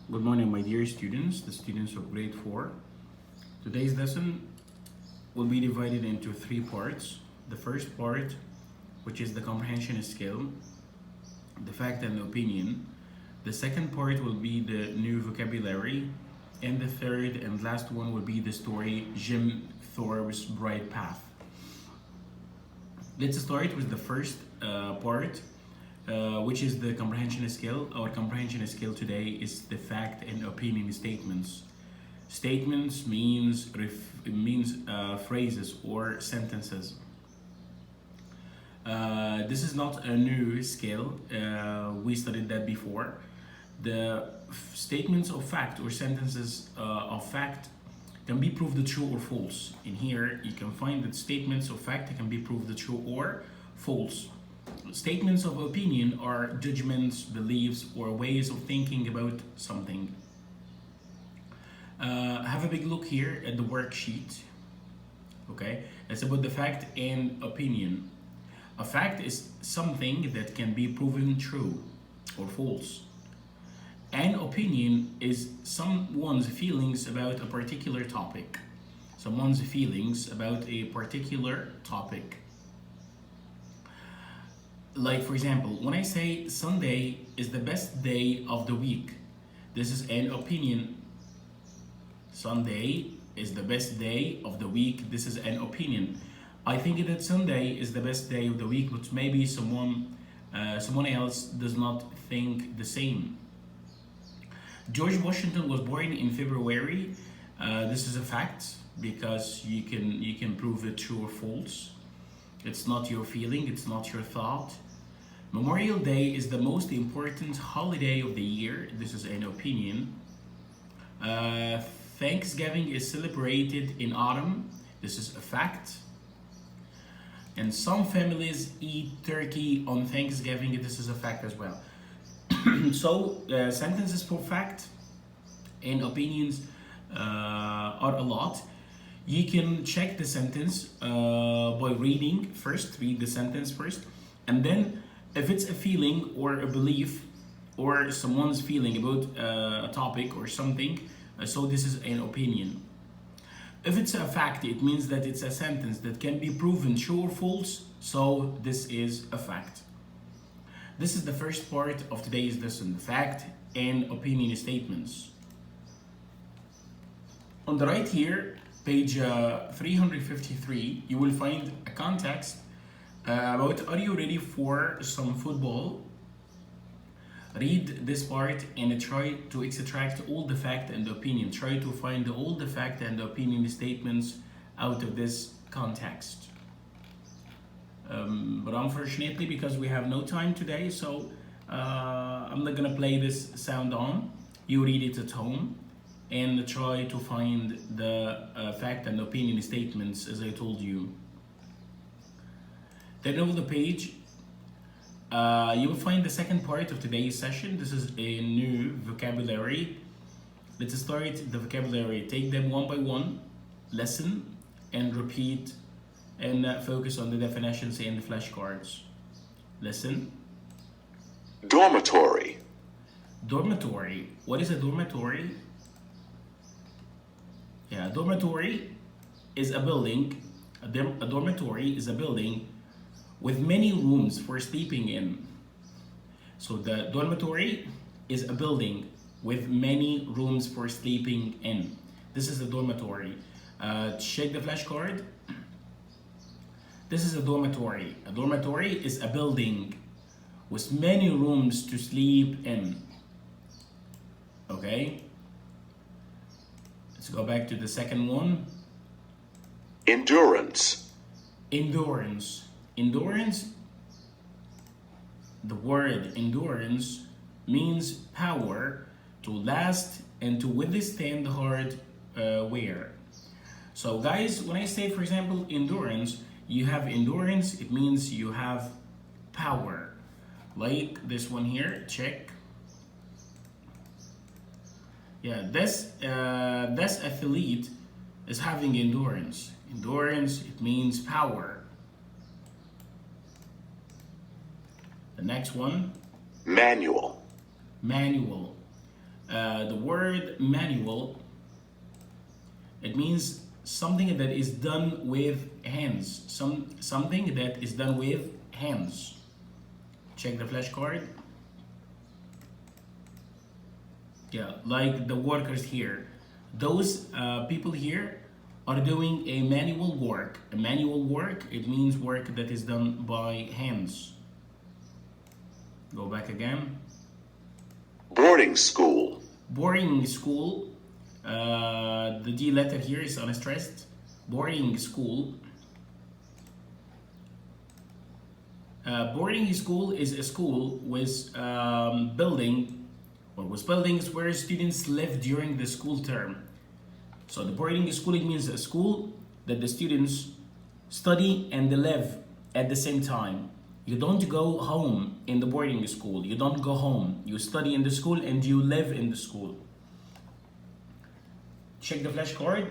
Good morning, my dear students, the students of grade 4. Today's lesson will be divided into 3 parts. The first part, which is the comprehension skill, the fact and the opinion. The second part will be the new vocabulary. And the third and last one will be the story Jim Thorpe's Bright Path. Let's start with the first part, which is the comprehension skill. Our comprehension skill today is the fact and opinion statements. Statements means phrases or sentences. This is not a new skill. We studied that before. The statements of fact or sentences of fact can be proved true or false. In here, you can find that statements of fact can be proved true or false. Statements of opinion are judgments, beliefs, or ways of thinking about something. Have a big look here at the worksheet. Okay, it's about the fact and opinion. A fact is something that can be proven true or false. An opinion is someone's feelings about a particular topic. Someone's feelings about a particular topic. Like, for example, when I say Sunday is the best day of the week, this is an opinion. Sunday is the best day of the week. This is an opinion. I think that Sunday is the best day of the week, but maybe someone else does not think the same. George Washington was born in February. This is a fact because you can prove it true or false. It's not your feeling, it's not your thought. Memorial Day is the most important holiday of the year. This is an opinion. Thanksgiving is celebrated in autumn. This is a fact. And some families eat turkey on Thanksgiving. This is a fact as well. So sentences for fact and opinions are a lot. You can check the sentence by reading first. Read the sentence first, and then if it's a feeling or a belief or someone's feeling about a topic or something, so this is an opinion. If it's a fact, it means that it's a sentence that can be proven true or false, so this is a fact. This is the first part of today's lesson, the fact and opinion statements. On the right here, page 353, you will find a context about are you ready for some football? Read this part and try to extract all the fact and opinion. Try to find all the fact and opinion statements out of this context. But unfortunately, because we have no time today, so I'm not gonna play this sound on. You read it at home and try to find the fact and opinion statements as I told you. Then over the page, you will find the second part of today's session. This is a new vocabulary. Let's start the vocabulary. Take them one by one, listen and repeat, and focus on the definitions and the flashcards. Listen. Dormitory. Dormitory. What is a dormitory? Yeah, a dormitory is a building. A dormitory is a building with many rooms for sleeping in. So the dormitory is a building with many rooms for sleeping in. This is a dormitory. Check the flashcard. This is a dormitory. A dormitory is a building with many rooms to sleep in. Okay? Let's go back to the second one. Endurance. Endurance. Endurance, the word endurance means power to last and to withstand hard wear. So guys, when I say, for example, endurance, you have endurance, it means you have power. Like this one here, check. Yeah, this athlete is having endurance. Endurance, it means power. The next one. Manual. Manual. The word manual, it means something that is done with hands. Something that is done with hands. Check the flashcard. Yeah, like the workers here. Those people here are doing a manual work. A manual work, it means work that is done by hands. Go back again. Boarding school. Boarding school. The D letter here is unstressed. Boarding school. Boarding school is a school with buildings where students live during the school term. So the boarding school, it means a school that the students study and they live at the same time. You don't go home in the boarding school. You don't go home. You study in the school and you live in the school. Check the flashcard.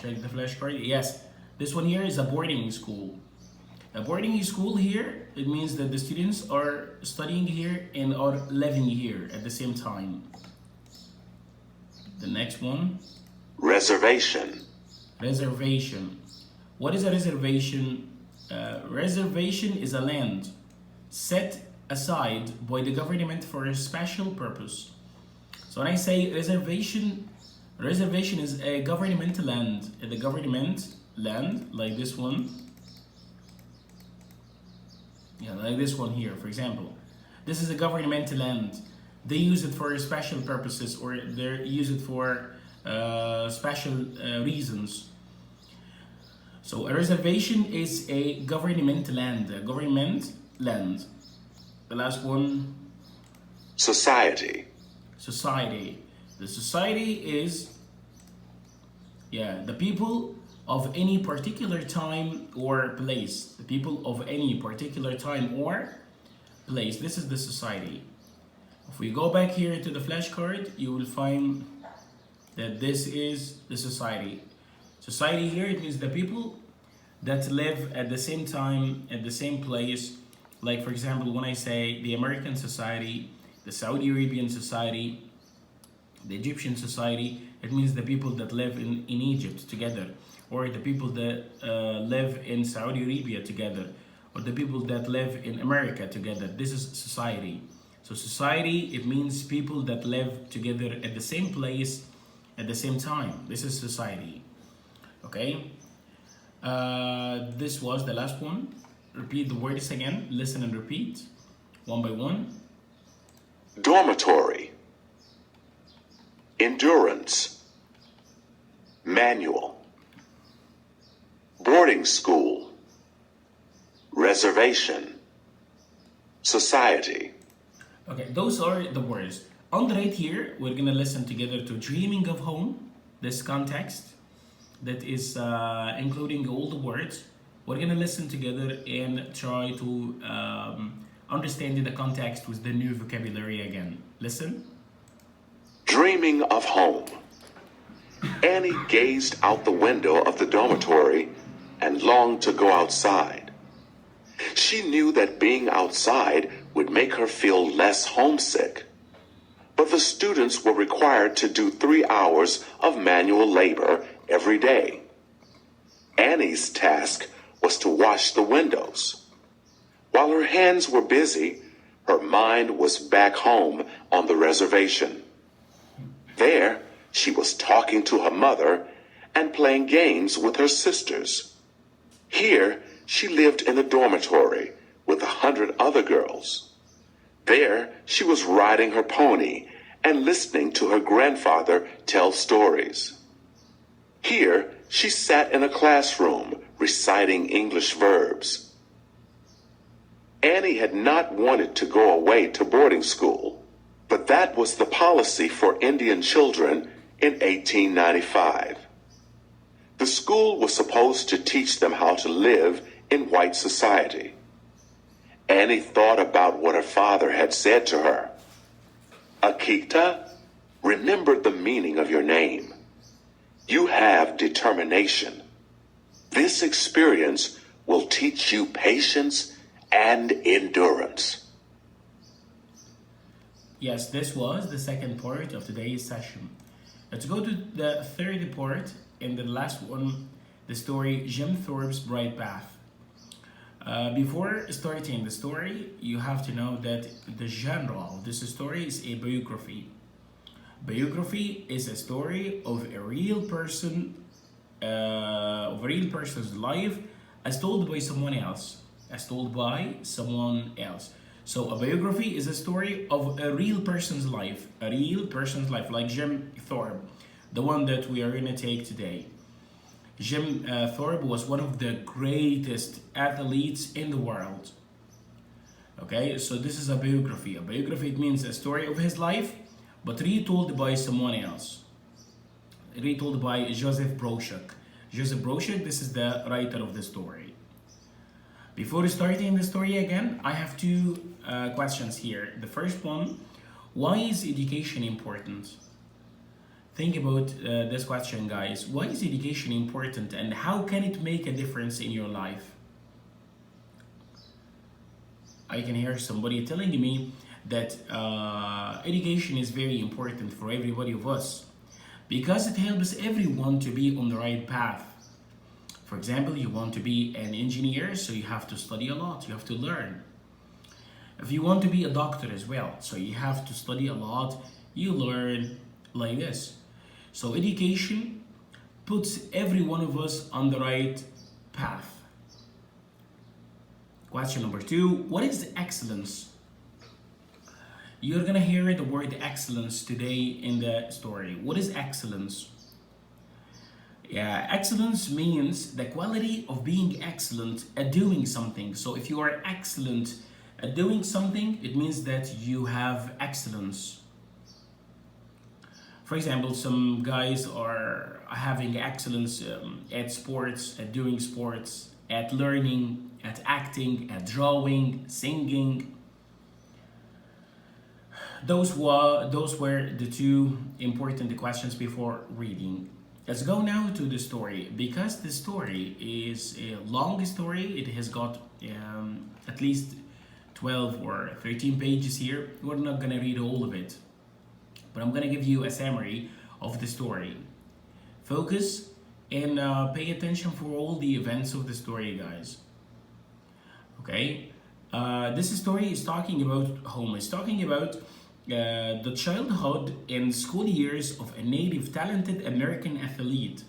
Check the flashcard. Yes, this one here is a boarding school. A boarding school here, it means that the students are studying here and are living here at the same time. The next one. Reservation. Reservation. What is a reservation? Reservation is a land set aside by the government for a special purpose. So when I say reservation, reservation is a government land. The government land, like this one. Yeah, like this one here, for example. This is a government land. They use it for special purposes, or they use it for special reasons. So a reservation is a government land. A government land. The last one. Society. Society. The society is, the people of any particular time or place. The people of any particular time or place. This is the society. If we go back here to the flashcard, you will find that this is the society. Society here, it means the people that live at the same time, at the same place. Like, for example, when I say the American society, the Saudi Arabian society, the Egyptian society, it means the people that live in Egypt together, or the people that live in Saudi Arabia together, or the people that live in America together. This is society. So society, it means people that live together at the same place at the same time. This is society. Okay? This was the last one. Repeat the words again. Listen and repeat one by one. Dormitory. Endurance. Manual. Boarding school. Reservation. Society. Okay, those are the words. On the right here, we're gonna listen together to Dreaming of Home, this context that is including all the words. We're gonna listen together and try to understand the context with the new vocabulary again. Listen. Dreaming of home. Annie gazed out the window of the dormitory and longed to go outside. She knew that being outside would make her feel less homesick. But the students were required to do 3 hours of manual labor every day. Annie's task was to wash the windows. While her hands were busy, her mind was back home on the reservation. There, she was talking to her mother and playing games with her sisters. Here, she lived in a dormitory with 100 other girls. There, she was riding her pony and listening to her grandfather tell stories. Here, she sat in a classroom reciting English verbs. Annie had not wanted to go away to boarding school, but that was the policy for Indian children in 1895. The school was supposed to teach them how to live in white society. Annie thought about what her father had said to her. Akita, remember the meaning of your name. You have determination. This experience will teach you patience and endurance. Yes, this was the second part of today's session. Let's go to the third part and the last one, the story Jim Thorpe's Bright Path. Before starting the story, you have to know that the genre of this story is a biography. Biography is a story of a real person, of a real person's life, as told by someone else. So a biography is a story of a real person's life, like Jim Thorpe, the one that we are going to take today. Jim Thorpe was one of the greatest athletes in the world. Okay, so this is a biography. A biography, it means a story of his life, but retold by someone else. Retold by Joseph Broschuk. Joseph Broschuk, this is the writer of the story. Before starting the story again, I have two questions here. The first one, why is education important? Think about this question, guys. Why is education important and how can it make a difference in your life? I can hear somebody telling me that education is very important for everybody of us because it helps everyone to be on the right path. For example, you want to be an engineer, so you have to study a lot, you have to learn. If you want to be a doctor as well, so you have to study a lot, you learn like this. So education puts every one of us on the right path. Question number two, what is excellence? You're gonna hear the word excellence today in the story. What is excellence? Yeah, excellence means the quality of being excellent at doing something. So if you are excellent at doing something, it means that you have excellence. For example, some guys are having excellence at sports, at doing sports, at learning, at acting, at drawing, singing. Those were the two important questions before reading. Let's go now to the story. Because the story is a long story, it has got at least 12 or 13 pages here. We're not gonna read all of it, but I'm gonna give you a summary of the story. Focus and pay attention for all the events of the story, guys. Okay, this story is talking about home. It's talking about the childhood and school years of a native talented American athlete.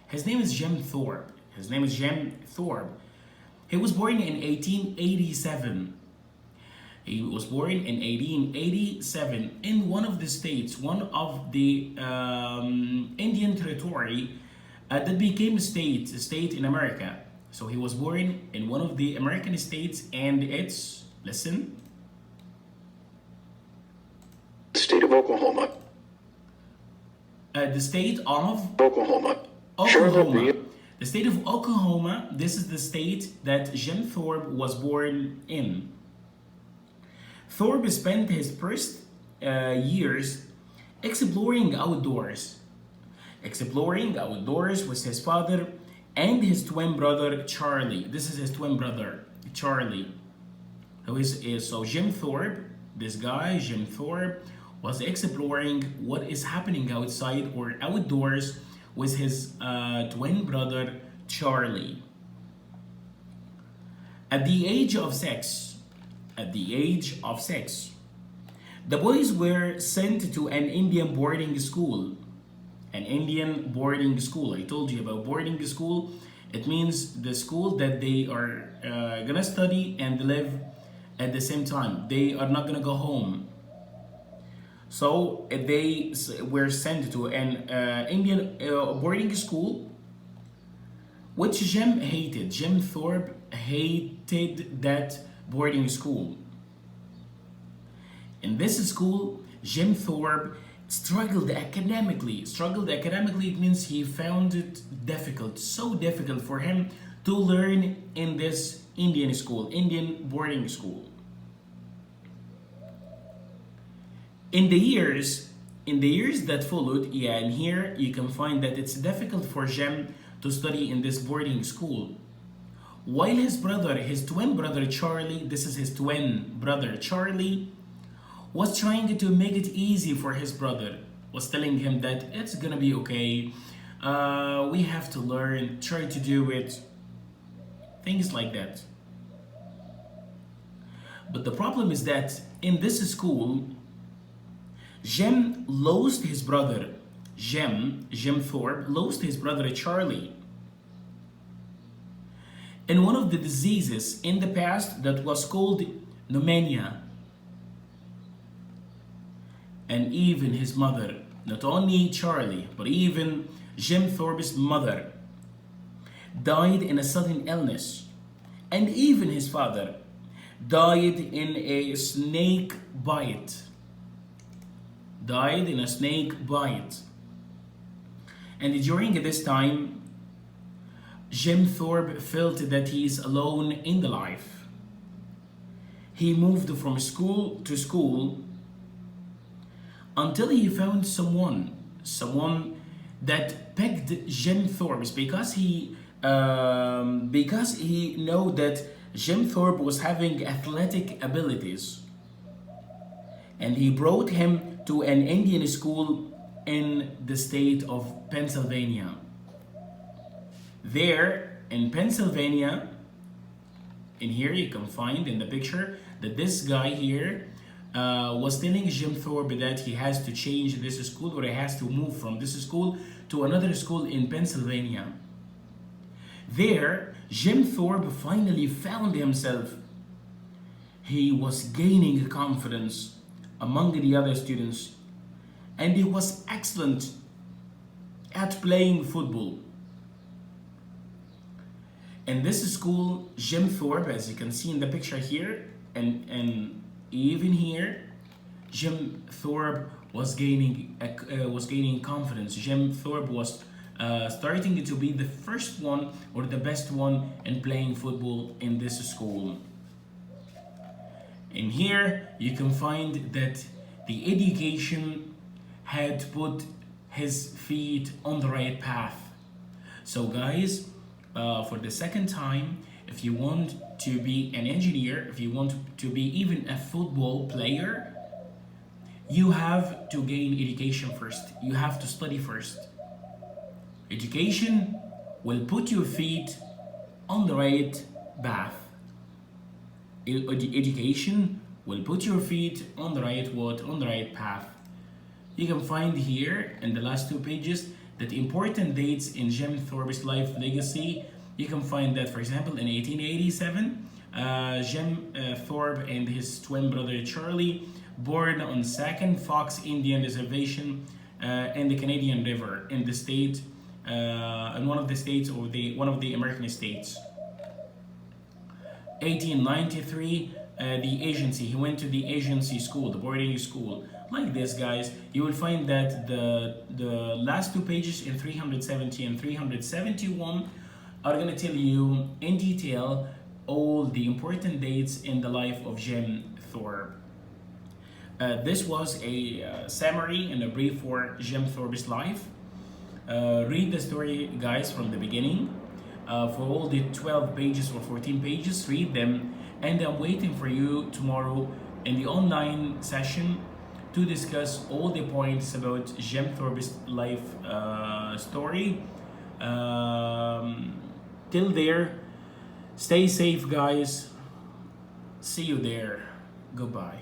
His name is Jim Thorpe. He was born in 1887. He was born in 1887 in one of the states, one of the Indian territory that became a state in America. So he was born in one of the American states, and it's, listen, The state of Oklahoma. the state of Oklahoma. Oklahoma. The state of Oklahoma, this is the state that Jim Thorpe was born in. Thorpe spent his first years exploring outdoors with his father and his twin brother Charlie. This is his twin brother Charlie. So Jim Thorpe, this guy Jim Thorpe, was exploring what is happening outside or outdoors with his twin brother Charlie. At the age of six, the boys were sent to an Indian boarding school. I told you about boarding school. It means the school that they are gonna study and live at the same time. They are not gonna go home. So they were sent to an Indian boarding school, which Jim hated. Jim Thorpe hated that boarding school. In this school, Jim Thorpe struggled academically. It means he found it difficult, so difficult for him to learn in this Indian boarding school. In the years that followed, and here you can find that it's difficult for Jim to study in this boarding school. while his twin brother Charlie, this is his twin brother Charlie, was trying to make it easy for his brother, was telling him that it's gonna be okay, we have to learn, try to do it, things like that. But the problem is that in this school, Jim lost his brother. Jim Thorpe lost his brother Charlie in one of the diseases in the past that was called pneumonia. And even his mother, not only Charlie, but even Jim Thorpe's mother, died in a sudden illness. And even his father died in a snake bite. Died in a snake bite. And during this time, Jim Thorpe felt that he is alone in the life. He moved from school to school until he found someone that pegged Jim Thorpe because he know that Jim Thorpe was having athletic abilities, and he brought him to an Indian school in the state of Pennsylvania. There in Pennsylvania, in here you can find in the picture that this guy here was telling Jim Thorpe that he has to change this school, or he has to move from this school to another school in Pennsylvania. There, Jim Thorpe finally found himself. He was gaining confidence among the other students, and he was excellent at playing football. In this school, Jim Thorpe, as you can see in the picture here, and even here, Jim Thorpe was gaining confidence. Jim Thorpe was starting to be the first one or the best one in playing football in this school. In here, you can find that the education had put his feet on the right path. So guys, for the second time, if you want to be an engineer, if you want to be even a football player, you have to gain education first. You have to study first. Education will put your feet on the right path. Education will put your feet on the right path. You can find here in the last 2 pages that important dates in Jim Thorpe's life legacy. You can find that, for example, in 1887, Jim Thorpe and his twin brother Charlie born on 2nd Fox Indian Reservation in the Canadian River in the state, in one of the states, or one of the American states. 1893, the agency. He went to the agency school, the boarding school. Like this, guys, you will find that the last 2 pages in 370 and 371 are going to tell you in detail all the important dates in the life of Jim Thorpe. This was a summary and a brief for Jim Thorpe's life. Read the story, guys, from the beginning. For all the 12 pages or 14 pages, read them, and I'm waiting for you tomorrow in the online session to discuss all the points about Jim Thorpe's life story. Till there, stay safe, guys. See you there. Goodbye.